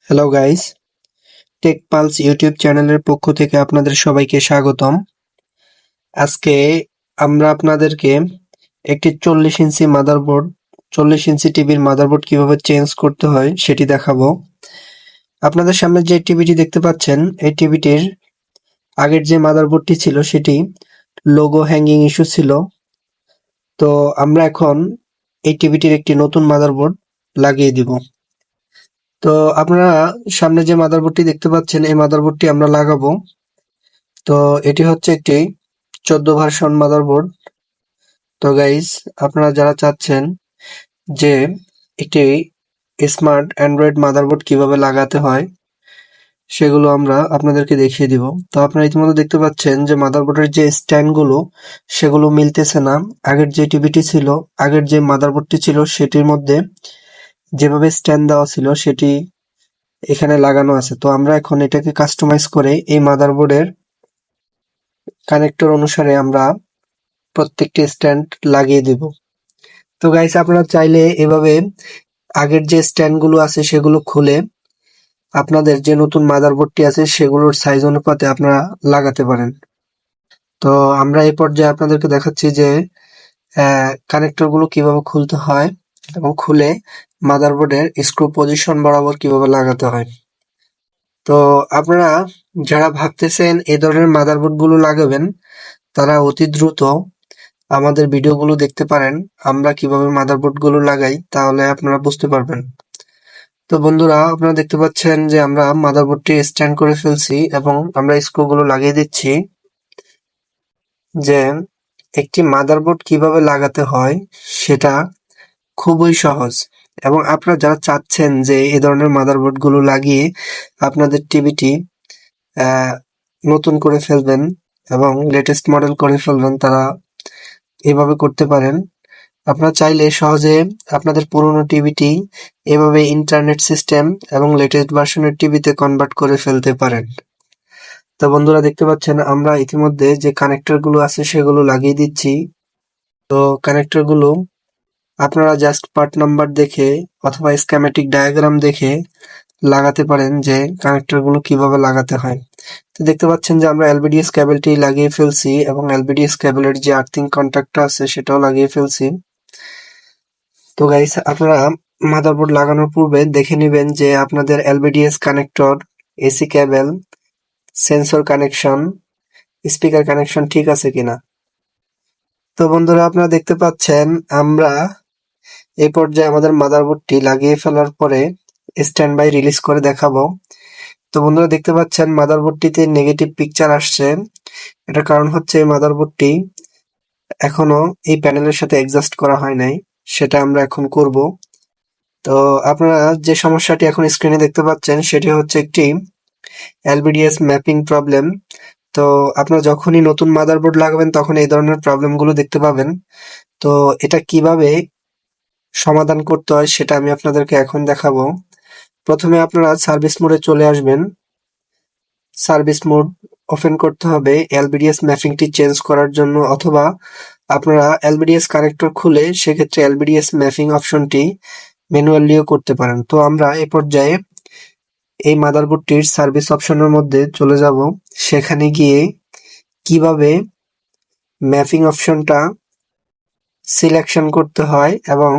Hello guys, tech pulse YouTube চ্যানেলের পক্ষ থেকে আপনাদের সবাইকে স্বাগতম। আজকে আমরা আপনাদেরকে একটি 40 ইঞ্চি মাদারবোর্ড 40 ইঞ্চি টিভির মাদারবোর্ড কিভাবে চেঞ্জ করতে হয় সেটি দেখাবো। আপনাদের সামনে যে টিভিটি দেখতে পাচ্ছেন, এই টিভিটির আগের যে মাদারবোর্ডটি ছিল সেটি লোগো হ্যাঙ্গিং ইস্যু ছিল। তো আমরা এখন এই টিভিটির একটি নতুন মাদারবোর্ড লাগিয়ে দিব। তো আপনারা সামনে যে মাদারবোর্ডটি দেখতে পাচ্ছেন, এই মাদারবোর্ডটি আমরা লাগাবো। তো এটি হচ্ছে একটি 14 ভার্সন মাদারবোর্ড। তো গাইস, আপনারা যারা চাচ্ছেন যে একটি স্মার্ট অ্যান্ড্রয়েড মাদারবোর্ড কিভাবে লাগাতে হয় সেগুলো আমরা আপনাদেরকে দেখিয়ে দিব। তো আপনারা ইতিমধ্যে দেখতে পাচ্ছেন যে মাদারবোর্ডের যে স্ট্যান্ডগুলো সেগুলো মিলতেছে না। আগের যে টিভিটি ছিল, আগের যে মাদারবোর্ডটি ছিল সেটির মধ্যে যেভাবে স্ট্যান্ড দেওয়া ছিল সেটি এখানে লাগানো আছে। তো আমরা এখন এটাকে কাস্টমাইজ করে এই মাদারবোর্ডের কানেক্টর অনুসারে আমরা প্রত্যেকটি স্ট্যান্ড লাগিয়ে দিব। তো গাইস, আপনারা চাইলে এভাবে আগের যে স্ট্যান্ড গুলো আছে সেগুলো খুলে আপনাদের যে নতুন মাদারবোর্ডটি আছে সেগুলোর সাইজ অনুপাতে আপনারা লাগাতে পারেন। তো আমরা এই পর্যায়ে আপনাদেরকে দেখাচ্ছি যে কানেক্টর গুলো কিভাবে খুলতে হয় এবং খুলে মাদারবোর্ডের স্ক্রু পজিশন বরাবর কিভাবে লাগাতে হয়। তো আপনারা যারা ভাবতেছেন এই ধরনের মাদারবোর্ড গুলো লাগাবেন, তারা অতি দ্রুত আমাদের ভিডিওগুলো দেখতে পারেন। আমরা কিভাবে মাদারবোর্ড গুলো লাগাই, তাহলে আপনারা বুঝতে পারবেন। তো বন্ধুরা, আপনারা দেখতে পাচ্ছেন যে আমরা মাদারবোর্ডটি স্ট্যান্ড করে ফেলছি এবং আমরা স্ক্রু গুলো লাগিয়ে দিচ্ছি। যে একটি মাদারবোর্ড কিভাবে লাগাতে হয় সেটা খুবই সহজ, এবং আপনারা যারা চাচ্ছেন যে এই ধরনের মাদারবোর্ড গুলো লাগিয়ে আপনাদের টিভিটি নতুন করে ফেলবেন এবং লেটেস্ট মডেল করে ফেলবেন, তারা এভাবে করতে পারেন। আপনারা চাইলে সহজে আপনাদের পুরনো টিভিটি এভাবে ইন্টারনেট সিস্টেম এবং লেটেস্ট ভার্সনের টিভিতে কনভার্ট করে ফেলতে পারেন। তো বন্ধুরা, দেখতে পাচ্ছেন আমরা ইতিমধ্যে যে কানেক্টর গুলো আছে সেগুলো লাগিয়ে দিচ্ছি। তো কানেক্টর গুলো আপনারা জাস্ট পার্ট নাম্বার দেখে অথবা স্কিমেটিক ডায়াগ্রাম দেখে লাগাতে পারেন যে কানেক্টর গুলো কিভাবে লাগাতে হয়। তো দেখতে পাচ্ছেন যে আমরা এলবিডিএস কেবলটি লাগিয়ে ফেলছি এবং এলবিডিএস কেবলের যে আর্থিং কন্ট্যাক্টটা আছে সেটাও লাগিয়ে ফেলছি। তো গাইস, আপনারা মাদারবোর্ড লাগানোর পূর্বে দেখে নেবেন যে আপনাদের LBDS connector, AC cable, sensor connection, speaker connection ঠিক আছে কিনা। তো বন্ধুরা, আপনারা দেখতে পাচ্ছেন আমরা এই পর্যায়ে আমাদের মাদারবোর্ডটি লাগিয়ে ফেলার পরে স্ট্যান্ড বাই রিলিজ করে দেখাবো। তো বন্ধুরা, দেখতে পাচ্ছেন মাদারবোর্ডটিতে নেগেটিভ পিকচার আসছে। এটার কারণ হচ্ছে এই মাদারবোর্ডটি এখনো এই প্যানেলের সাথে অ্যাডজাস্ট করা হয় নাই, সেটা আমরা এখন করব। তো আপনারা যে সমস্যাটি এখন স্ক্রিনে দেখতে পাচ্ছেন সেটি হচ্ছে একটি এলবিডিএস ম্যাপিং প্রবলেম। তো আপনারা যখনই নতুন মাদারবোর্ড লাগাবেন তখন এই ধরনের প্রবলেমগুলো দেখতে পাবেন। তো এটা কিভাবে সমাধান করতে হয় সেটা আমি আপনাদেরকে এখন দেখাবো। প্রথমে আপনারা সার্ভিস মোডে চলে আসবেন। সার্ভিস মোড ওপেন করতে হবে এলবিডিএস ম্যাপিংটি চেঞ্জ করার জন্য, অথবা আপনারা এলবিডিএস কানেক্টর খুলে সেক্ষেত্রে এলবিডিএস ম্যাপিং অপশনটি ম্যানুয়ালিও করতে পারেন। তো আমরা এ পর্যায়ে এই মাদারবোর্ডটির সার্ভিস অপশনের মধ্যে চলে যাব। সেখানে গিয়ে কিভাবে ম্যাপিং অপশনটা সিলেকশন করতে হয় এবং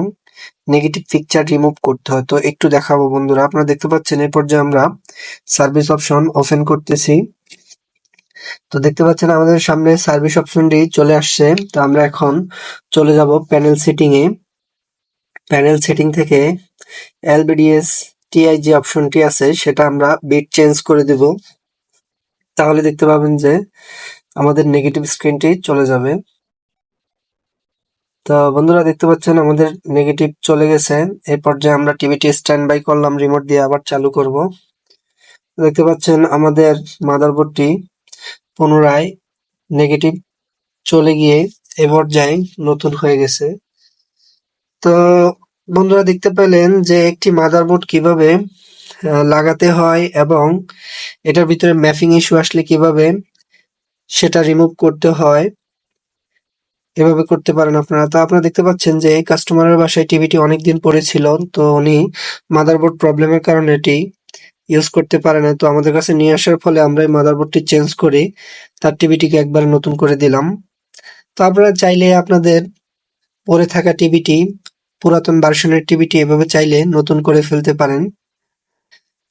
নেগেটিভ পিকচার রিমুভ করতে হয়, তো একটু দেখাবো বন্ধুরা। আপনারা দেখতে পাচ্ছেন এই পর্যায়ে আমরা সার্ভিস অপশন ওপেন করতেছি। তো দেখতে পাচ্ছেন আমাদের সামনে সার্ভিস অপশনটি চলে আসছে। তো আমরা এখন চলে যাব প্যানেল সেটিং এ। প্যানেল সেটিং থেকে এলবিডিএস টিআই যে অপশনটি আছে সেটা আমরা বিট চেঞ্জ করে দেব। তাহলে দেখতে পাবেন যে আমাদের নেগেটিভ স্ক্রিনটি চলে যাবে। তো বন্ধুরা, দেখতে পাচ্ছেন আমাদের নেগেটিভ চলে গেছে। এই পর্যায়ে আমরা টিভিটি স্ট্যান্ড বাই করলাম, রিমোট দিয়ে আবার চালু করব। দেখতে পাচ্ছেন আমাদের মাদারবোর্ডটি পুনরায় নেগেটিভ চলে গিয়ে এ পর্যায়ে নতুন হয়ে গেছে। তো বন্ধুরা, দেখতে পেলেন যে একটি মাদারবোর্ড কিভাবে লাগাতে হয় এবং এটার ভিতরে ম্যাপিং ইস্যু আসলে কিভাবে সেটা রিমুভ করতে হয়, এভাবে করতে পারেন আপনারা। তো আপনারা দেখতে পাচ্ছেন যে এই কাস্টমারের বাসায় টিভিটি অনেকদিন পরে ছিল। তো উনি মাদারবোর্ড প্রবলেমের কারণে এটি ইউজ করতে পারে না। তো আমাদের কাছে নিয়ে আসার ফলে আমরা এই মাদারবোর্ডটি চেঞ্জ করে তার টিভিটিকে একবারে নতুন করে দিলাম। তো আপনারা চাইলে আপনাদের পড়ে থাকা টিভিটি, পুরাতন ভার্সনের টিভিটি এভাবে চাইলে নতুন করে ফেলতে পারেন।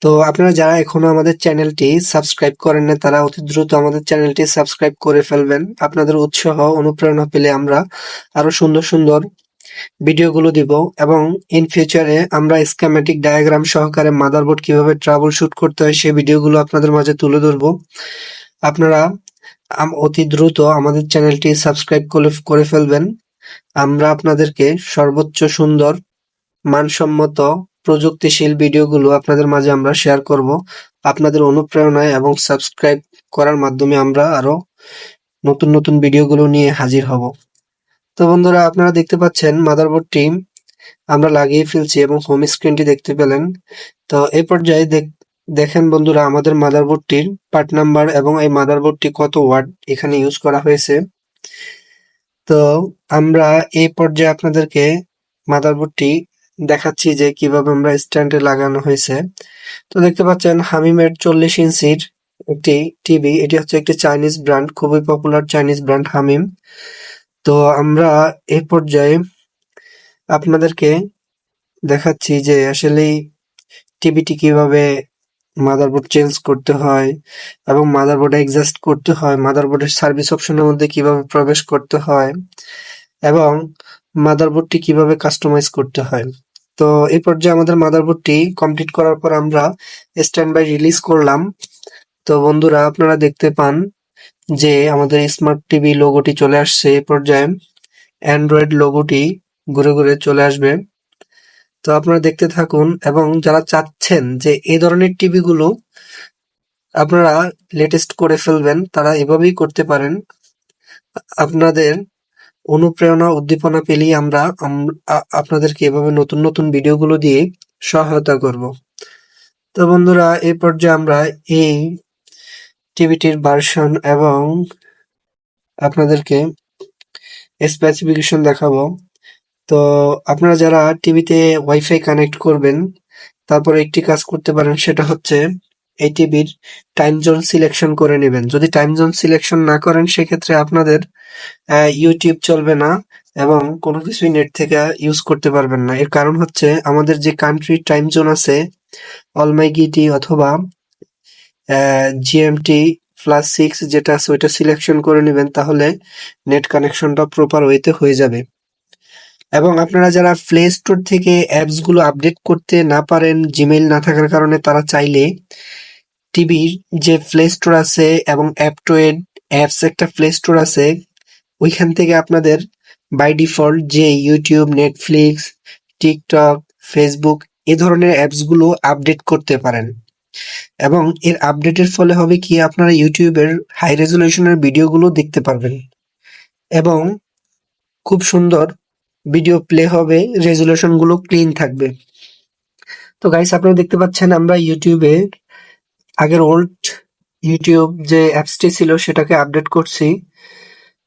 তো আপনারা যারা এখনো আমাদের চ্যানেলটি সাবস্ক্রাইব করেন না তারা অতি দ্রুত আমাদের চ্যানেলটি সাবস্ক্রাইব করে ফেলবেন। আপনাদের উৎসাহ অনুপ্রেরণা পেলে আমরা আরো সুন্দর সুন্দর ভিডিওগুলো দিব এবং ইন ফিউচারে আমরা স্কিমেটিক ডায়াগ্রাম সহকারে মাদারবোর্ড কিভাবে ট্রাবল শুট করতে হয় সেই ভিডিওগুলো আপনাদের মাঝে তুলে ধরবো। আপনারা অতি দ্রুত আমাদের চ্যানেলটি সাবস্ক্রাইব করে ফেলবেন। আমরা আপনাদেরকে সর্বোচ্চ সুন্দর মানসম্মত প্রযুক্তিশীল ভিডিওগুলো আপনাদের মাঝে আমরা শেয়ার করব। আপনাদের অনুপ্রেরণায় এবং সাবস্ক্রাইব করার মাধ্যমে আমরা আরো নতুন নতুন ভিডিওগুলো নিয়ে হাজির হব। তো বন্ধুরা আপনারা দেখতে পাচ্ছেন মাদারবোর্ডটি আমরা লাগিয়ে ফেলছি এবং হোম স্ক্রিনটি দেখতে পেলেন। তো এই পর্যায়ে দেখেন বন্ধুরা আমাদের মাদারবোর্ডটির পার্ট নাম্বার এবং এই মাদারবোর্ডটি কত ওয়াট এখানে ইউজ করা হয়েছে। তো আমরা এই পর্যায়ে আপনাদেরকে মাদারবোর্ডটি দেখাচ্ছি যে কিভাবে আমরা স্ট্যান্ডে লাগানো হয়েছে। তো দেখতে পাচ্ছেন হামিমের 40 ইঞ্চির একটি টিভি। এটি হচ্ছে একটি চাইনিজ ব্র্যান্ড, খুবই পপুলার চাইনিজ ব্র্যান্ড হামিম। তো আমরা এই পর্যায়ে আপনাদেরকে দেখাচ্ছি যে আসলেই টিভিটি কিভাবে মাদারবোর্ড চেঞ্জ করতে হয় এবং মাদারবোর্ড অ্যাডজাস্ট করতে হয়, মাদারবোর্ডের সার্ভিস অপশনের মধ্যে কিভাবে প্রবেশ করতে হয় এবং মাদারবোর্ডটি কিভাবে কাস্টমাইজ করতে হয়। তো এই পর্যায়ে আমাদের মাদারবোর্ডটি কমপ্লিট করার পর আমরা স্ট্যান্ড বাই রিলিজ করলাম। তো বন্ধুরা আপনারা দেখতে পান যে আমাদের স্মার্ট টিভি লোগোটি চলে আসছে। এই পর্যায়ে অ্যান্ড্রয়েড লোগোটি ঘুরে ঘুরে চলে আসবে। তো আপনারা দেখতে থাকুন এবং যারা চাচ্ছেন যে এই ধরনের টিভিগুলো আপনারা লেটেস্ট করে ফেলবেন তারা এভাবেই করতে পারেন। আপনাদের অনুপ্রেরণা উদ্দীপনা পেলেই আমরা আপনাদেরকে এভাবে নতুন নতুন ভিডিওগুলো দিয়ে সহায়তা করব। তো বন্ধুরা এই পর্যায়ে আমরা এই টিভিটির ভার্সন এবং আপনাদেরকে স্পেসিফিকেশন দেখাবো। তো আপনারা যারা টিভিতে ওয়াইফাই কানেক্ট করবেন তারপরে একটি কাজ করতে পারেন, সেটা হচ্ছে এই টিভির টাইম জোন সিলেকশন করে নেবেন। যদি টাইম জোন সিলেকশন না করেন সেক্ষেত্রে আপনাদের ইউটিউব চলবে না এবং কোনো কিছুই নেট থেকে ইউজ করতে পারবেন না। এর কারণ হচ্ছে আমাদের যে কান্ট্রি টাইম জোন আছে অলমাইগিটি অথবা জিএমটি +6 যেটা আছে ওইটা সিলেকশন করে নেবেন, তাহলে নেট কানেকশনটা প্রপার ওয়েতে হয়ে যাবে। এবং আপনারা যারা প্লে স্টোর থেকে অ্যাপস গুলো আপডেট করতে না পারেন জিমেইল না থাকার কারণে, তারা চাইলে টিভির যে প্লে স্টোর আছে এবং অ্যাপটোয়েড অ্যাপস একটা প্লে স্টোর আছে, ওইখান থেকে আপনাদের বাই ডিফল্ট যে ইউটিউব, নেটফ্লিক্স, টিকটক, ফেসবুক এ ধরনের অ্যাপস গুলো আপডেট করতে পারেন। এবং এর আপডেটের ফলে হবে কি আপনারা ইউটিউবের হাই রেজলিউশনের ভিডিওগুলো দেখতে পারবেন এবং খুব সুন্দর ভিডিও প্লে হবে, রেজুলেশন গুলো ক্লিন থাকবে। তো গাইস আপনারা দেখতে পাচ্ছেন আমরা ইউটিউবে আগের ওল্ড ইউটিউব যে অ্যাপসটি ছিল সেটাকে আপডেট করছি।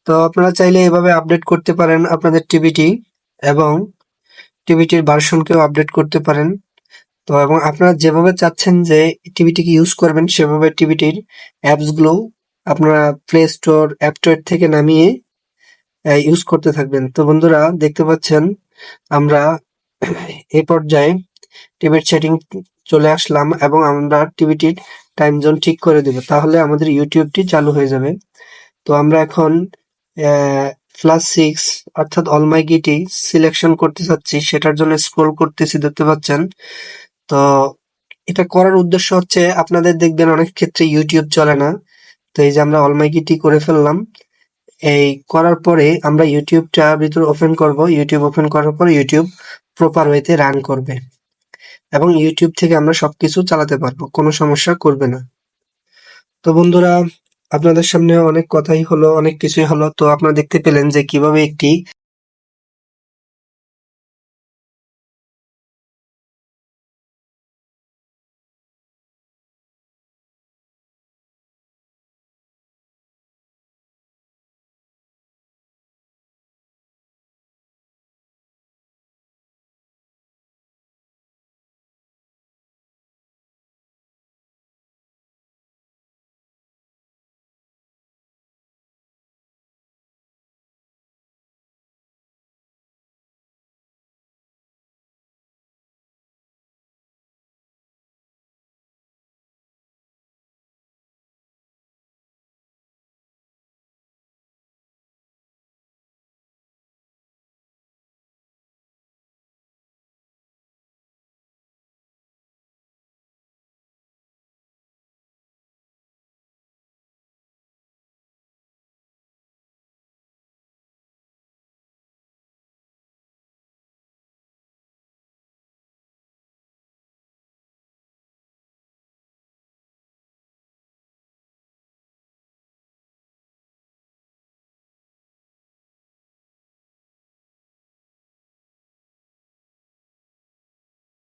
তো আপনারা চাইলে এভাবে আপডেট করতে পারেন আপনাদের টিভিটি এবং টিভিটির ভার্সনকেও আপডেট করতে পারেন। তো এবং আপনারা যেভাবে চাচ্ছেন যে টিভিটিকে ইউজ করবেন সেভাবে টিভিটির অ্যাপস গুলো আপনারা প্লে স্টোর অ্যাপটয়েড থেকে নামিয়ে ইউজ করতে থাকবেন। তো বন্ধুরা দেখতে পাচ্ছেন আমরা এই পর্যায়ে টিভির সেটিং চলে আসলাম এবং আমরা টিভিটির টাইম জোন ঠিক করে দেব, তাহলে আমাদের ইউটিউবটি চালু হয়ে যাবে। তো আমরা এখন +6 অর্থাৎ অলমাইগিটি সিলেকশন করতে চাচ্ছি, সেটার জন্য স্ক্রল করতেছি দেখতে পাচ্ছেন। তো এটা করার উদ্দেশ্য হচ্ছে আপনাদের দেখবেন অনেক ক্ষেত্রে ইউটিউব চলে না। তো এই যে আমরা অলমাইগিটি করে ফেললাম। এই করার পরে আমরা ইউটিউবটা ভিতরে ওপেন করব। ইউটিউব ওপেন করার পরে ইউটিউব প্রপার ওয়েতে রান করবে এবং ইউটিউব থেকে আমরা সবকিছু চালাতে পারবো, কোনো সমস্যা করবে না। তো বন্ধুরা আপনাদের সামনে অনেক কথাই হলো, অনেক কিছুই হলো। তো আপনারা দেখতে পেলেন যে কিভাবে একটি